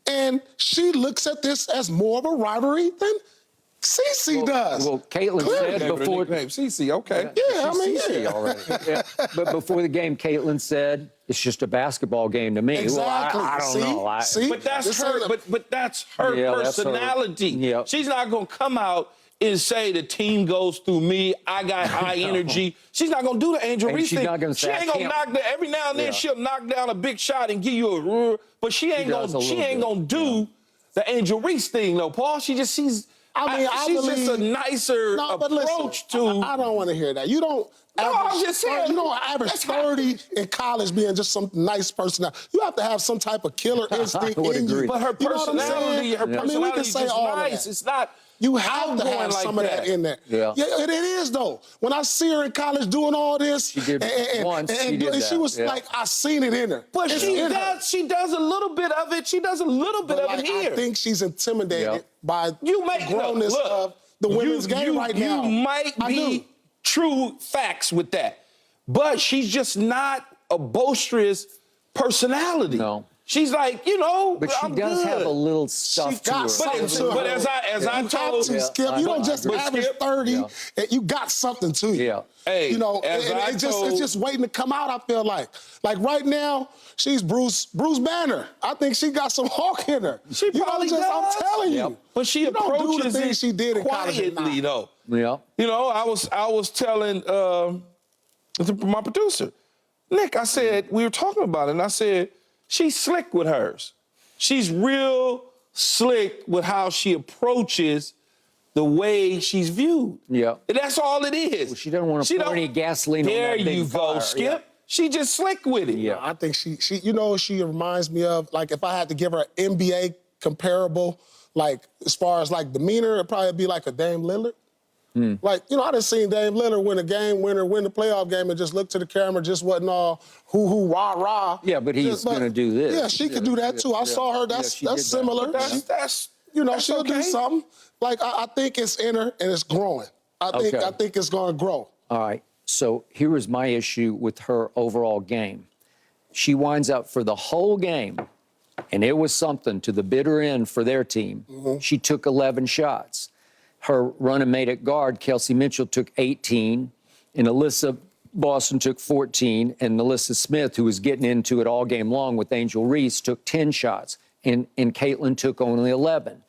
And she looks at this as more of a rivalry than Cece does. Well, Caitlin said before... Cece, okay. Yeah, I mean, Cece already. Yeah. But before the game, Caitlin said, it's just a basketball game to me. Exactly. Well, I don't know. See? But that's her. But that's her personality. Yeah. She's not gonna come out and say the team goes through me. I got high energy. She's not gonna do the Angel Reese thing. She ain't gonna knock down. Every now and then she'll knock down a big shot and give you a. But she ain't gonna do the Angel Reese thing, though, Paul. She just sees. She's just a nicer approach to. I don't want to hear that. You don't. I'm just saying. You don't average 30 in college being just some nice personality. You have to have some type of killer instinct in you. But her personality, we can say is all nice. That. It's not. You have to have like some of that in there. Yeah, it is though. When I see her in college doing all this, she did once. She was like, I seen it in her. But she does a little bit of it. She does a little bit of it here. I think she's intimidated by the grownness of the women's game right now. You might be true facts with that, but she's just not a boisterous personality. No. She's like, but she does have a little stuff to her. But as I told Skip, you don't just average 30. And you got something to you. Yeah. Hey, it's just waiting to come out. I feel like right now she's Bruce Banner. I think she got some hawk in her. She probably does. I'm telling you. But she approaches the things she did in quietly, though. Yeah. I was telling my producer, Nick. I said we were talking about it, and I said. She's slick with hers. She's real slick with how she approaches the way she's viewed. Yeah. That's all it is. Well, she doesn't want to pour any gasoline on that big There you go, fire. Skip. Yeah. She just slick with it. Yeah. I think she she reminds me of, like, if I had to give her an NBA comparable, like, as far as, like, demeanor, it'd probably be like a Dame Lillard. Like, I done seen Dame Lillard win a game winner, win the playoff game, and just look to the camera, just wasn't all hoo-hoo, rah-rah. Yeah, but he's going to do this. Yeah, she could do that, too. I saw her. That's similar. That's she'll do something. Like, I think it's in her, and it's growing. I think it's going to grow. All right. So here is my issue with her overall game. She winds up for the whole game, and it was something to the bitter end for their team. She took 11 shots. Her running mate at guard, Kelsey Mitchell, took 18, and Alyssa Boston took 14, and Alyssa Smith, who was getting into it all game long with Angel Reese, took 10 shots, and Caitlin took only 11.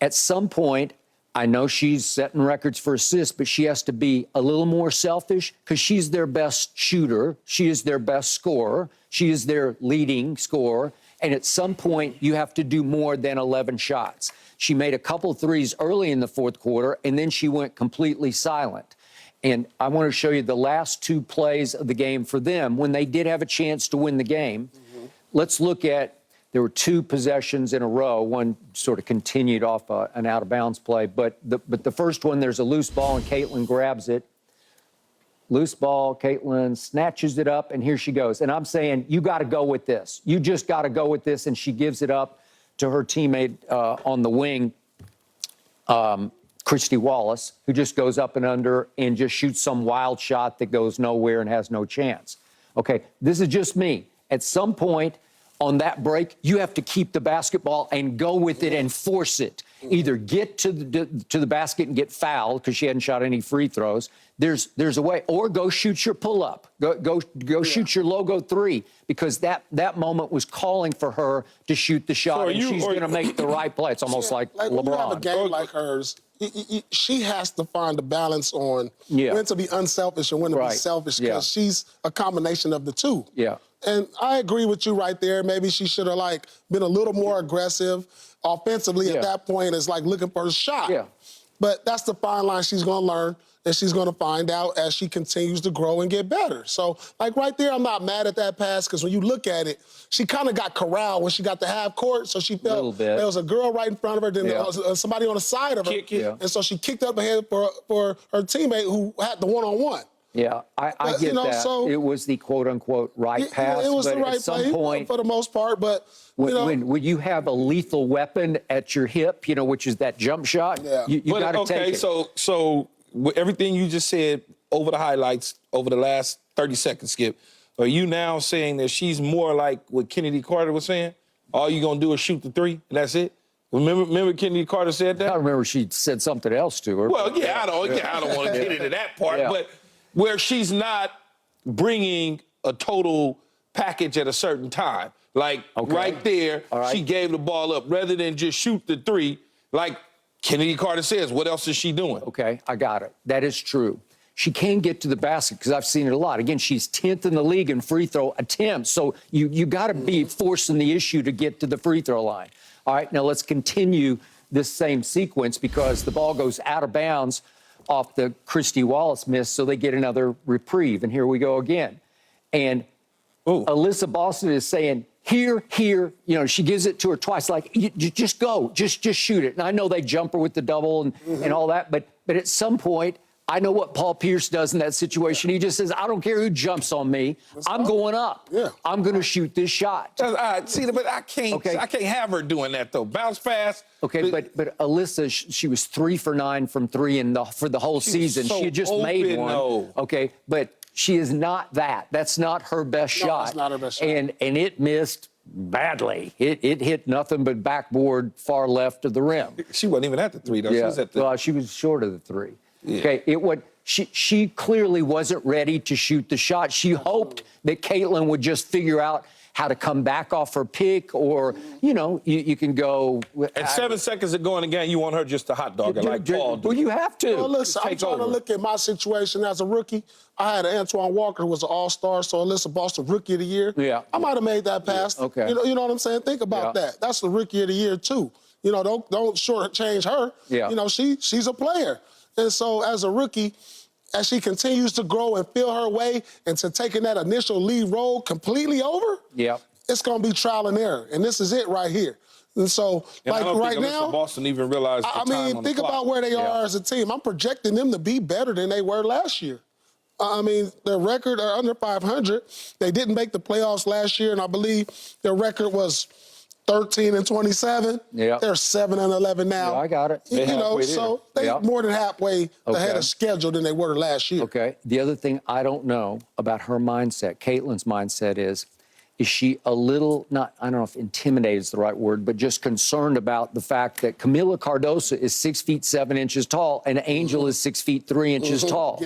At some point, I know she's setting records for assists, but she has to be a little more selfish because she's their best shooter. She is their best scorer. She is their leading scorer. And at some point, you have to do more than 11 shots. She made a couple threes early in the fourth quarter, and then she went completely silent. And I want to show you the last two plays of the game for them when they did have a chance to win the game. Let's look at, there were two possessions in a row. One sort of continued off an out-of-bounds play. But the first one, there's a loose ball, and Caitlin grabs it. Loose ball, Caitlin snatches it up, and here she goes. And I'm saying, you got to go with this. You just got to go with this, and she gives it up to her teammate on the wing, Christy Wallace, who just goes up and under and just shoots some wild shot that goes nowhere and has no chance. Okay, this is just me. At some point on that break, you have to keep the basketball and go with it and force it. Either get to the basket and get fouled because she hadn't shot any free throws. There's a way, or go shoot your pull-up. Go shoot your logo three, because that moment was calling for her to shoot the shot, and she's going to make the right play. It's almost like LeBron. When you have a game like hers, she has to find a balance on when to be unselfish and when to be selfish, because she's a combination of the two. Yeah. And I agree with you right there. Maybe she should have been a little more aggressive offensively at that point, as looking for a shot. Yeah. But that's the fine line she's going to learn, and she's going to find out as she continues to grow and get better. So, right there, I'm not mad at that pass, because when you look at it, she kind of got corralled when she got to half court, so she felt there was a girl right in front of her, then there was somebody on the side of her, and so she kicked up ahead for her teammate who had the one-on-one. Yeah, I get that. So, it was the quote-unquote right pass, it was but the right at some play point, for the most part, but when you have a lethal weapon at your hip, which is that jump shot, you got to take it. So with everything you just said over the highlights, over the last 30 seconds, Skip, are you now saying that she's more like what Kennedy Carter was saying? all you gonna do is shoot the three, and that's it. Remember Kennedy Carter said that? I remember she said something else to her. Well, yeah, I don't want to get into that part, but where she's not bringing a total package at a certain time. Like right there, she gave the ball up rather than just shoot the three. Like Kennedy Carter says, what else is she doing? Okay, I got it. That is true. She can get to the basket because I've seen it a lot. Again, she's 10th in the league in free throw attempts, so you got to be forcing the issue to get to the free throw line. All right, now let's continue this same sequence because the ball goes out of bounds off the Christy Wallace miss, so they get another reprieve. And here we go again. And Alyssa Boston is saying, here, she gives it to her twice, like, you just go, just shoot it. And I know they jump her with the double and all that, but at some point, I know what Paul Pierce does in that situation. He just says, I don't care who jumps on me. I'm going up. Yeah. I'm going to shoot this shot. All right, see, but I can't have her doing that, though. Bounce fast. Okay, but Alyssa, she was 3 for 9 from 3 for the whole season. So she had just made one. Though. Okay, but she is not that. That's not her best shot. It's not her best shot. And it missed badly. It hit nothing but backboard far left of the rim. She wasn't even at the three, though. Yeah. She was at the... Well, she was short of the 3. Yeah. Okay, she clearly wasn't ready to shoot the shot. She hoped that Caitlin would just figure out how to come back off her pick, or you can go. At 7 seconds of going again, you want her just to hot dog it like Paul did. Well, you have to. Well, listen, I'm trying to look at my situation as a rookie. I had Antoine Walker, who was an all-star, so Alyssa Boston, Rookie of the Year. Yeah. I might have made that pass. Yeah. Okay. You know what I'm saying? Think about that. That's the Rookie of the Year, too. Don't shortchange her. Yeah. She's a player. And so as a rookie, as she continues to grow and feel her way into taking that initial lead role completely over, it's going to be trial and error. And this is it right here. And so, I don't right think now, Boston even realized the time on the think clock. about where they are as a team. I'm projecting them to be better than they were last year. Their record are under 500. They didn't make the playoffs last year, and I believe their record was 13-27. Yeah. They're 7-11 now. Yeah, I got it. So they're more than halfway ahead of schedule than they were last year. Okay. The other thing I don't know about her mindset, Caitlin's mindset is she a little, I don't know if intimidated is the right word, but just concerned about the fact that Camila Cardoso is 6 feet 7 inches tall and Angel is 6 feet 3 inches tall.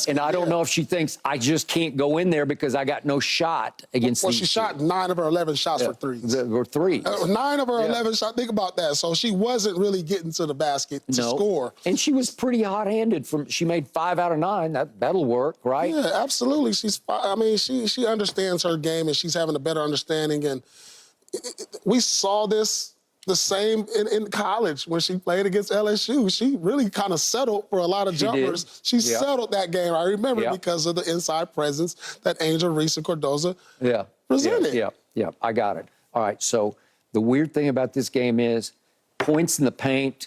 And I don't know if she thinks I just can't go in there because I got no shot against these she shot 9 of her 11 shots for threes. Or threes. 9 of her 11 shots. Think about that. So she wasn't really getting to the basket to score. And she was pretty hot-handed. She made 5 out of 9. That'll work, right? Yeah, absolutely. She understands her game and she's having a better understanding. And we saw this the same in college when she played against LSU. She really kind of settled for a lot of jumpers. She settled that game. I remember because of the inside presence that Angel Reese and Cardoso presented. Yeah, I got it. All right, so the weird thing about this game is points in the paint.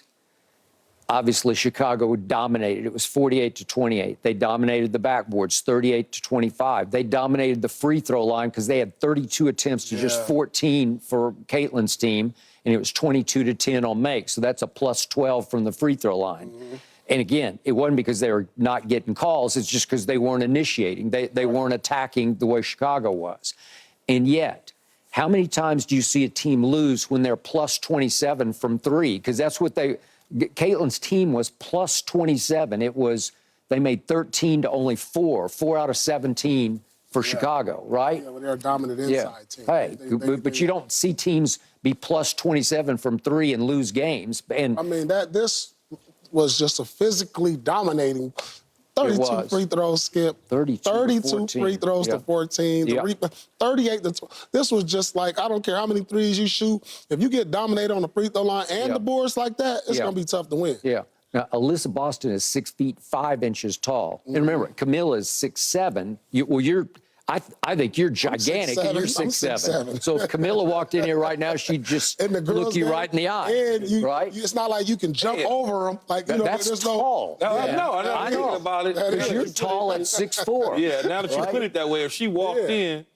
Obviously, Chicago dominated. It was 48-28. They dominated the backboards, 38-25. They dominated the free throw line because they had 32 attempts to just 14 for Caitlin's team, and it was 22-10 on make. So that's a plus 12 from the free throw line. And again, it wasn't because they were not getting calls. It's just because they weren't initiating. They weren't attacking the way Chicago was. And yet, how many times do you see a team lose when they're plus 27 from 3? Because that's what Caitlin's team was plus 27. They made 13 to only 4 out of 17 for Chicago, right? Yeah, well, they're a dominant inside team. Hey, but you don't see teams be plus 27 from 3 and lose games. And this was just a physically dominating 32 free throws, Skip. 32 free throws to 14. 38 to 12. This was just like, I don't care how many threes you shoot. If you get dominated on the free throw line and the boards like that, it's going to be tough to win. Yeah. Now, Alyssa Boston is 6 feet 5 inches tall. And remember, Camilla is 6'7". I think you're gigantic and you're 6'7". So if Camilla walked in here right now, she'd just look you right in the eye. And right? It's not like you can jump over them. Like, that's tall. I know about it. Because you're tall at 6'4". Yeah, now that you put it that way, if she walked in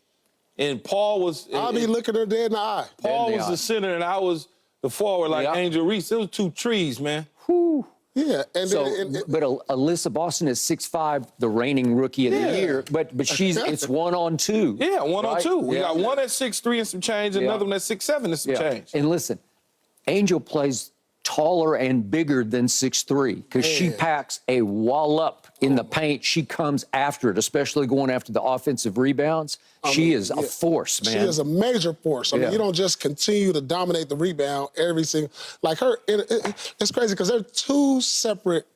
and Paul was... I'll be looking her dead in the eye. Paul was the center and I was the forward like Angel Reese. It was 2 trees, man. Whew. Yeah, and So, then, but Alyssa Boston is 6'5", the reigning rookie of the year. But it's 1-on-2. Yeah, 1-on-2. We Yeah. got one at 6'3" and some change, and Yeah. another one at 6'7" and some change. And listen, Angel plays taller and bigger than 6'3" because she packs a wallop in the paint. She comes after it, especially going after the offensive rebounds. She is a force, man. She is a major force. I mean, you don't just continue to dominate the rebound every single, like her, it's crazy because they're two separate,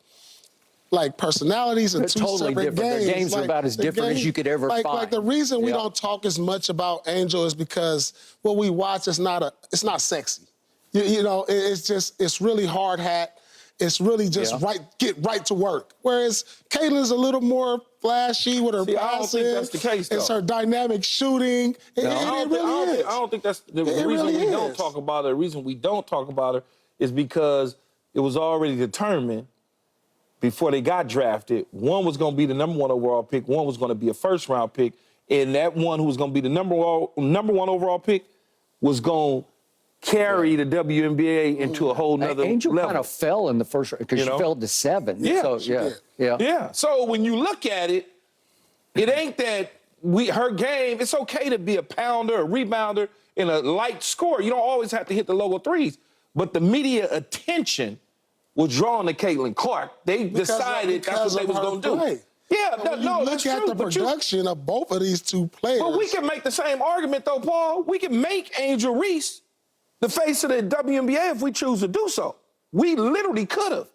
like, personalities and two totally separate different. games. Their games are about as different as you could ever find. Like, the reason we don't talk as much about Angel is because what we watch is it's not sexy. You know, it's really hard hat. It's really just get right to work. Whereas Caitlin's a little more flashy with her passing. I don't think that's the case, though. It's her dynamic shooting. I don't think that's the reason really we don't talk about her. The reason we don't talk about her is because it was already determined before they got drafted. One was going to be the #1 overall pick. One was going to be a first-round pick. And that one who was going to be the number one overall pick was going to carry the WNBA into a whole nother Angel level. kind of fell in the first because she fell to 7. Yeah, So, yeah. So when you look at it, it ain't that her game. It's okay to be a pounder, a rebounder, and a light scorer. You don't always have to hit the logo threes. But the media attention was drawn to Caitlin Clark. They decided that's what they was going to do. Yeah, look at the production of both of these two players. But we can make the same argument, though, Paul. We can make Angel Reese the face of the WNBA if we choose to do so. We literally could have.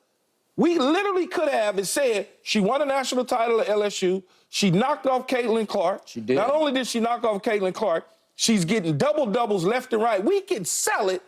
We literally could have and said she won a national title at LSU. She knocked off Caitlin Clark. She did. Not only did she knock off Caitlin Clark, she's getting double-doubles left and right. We can sell it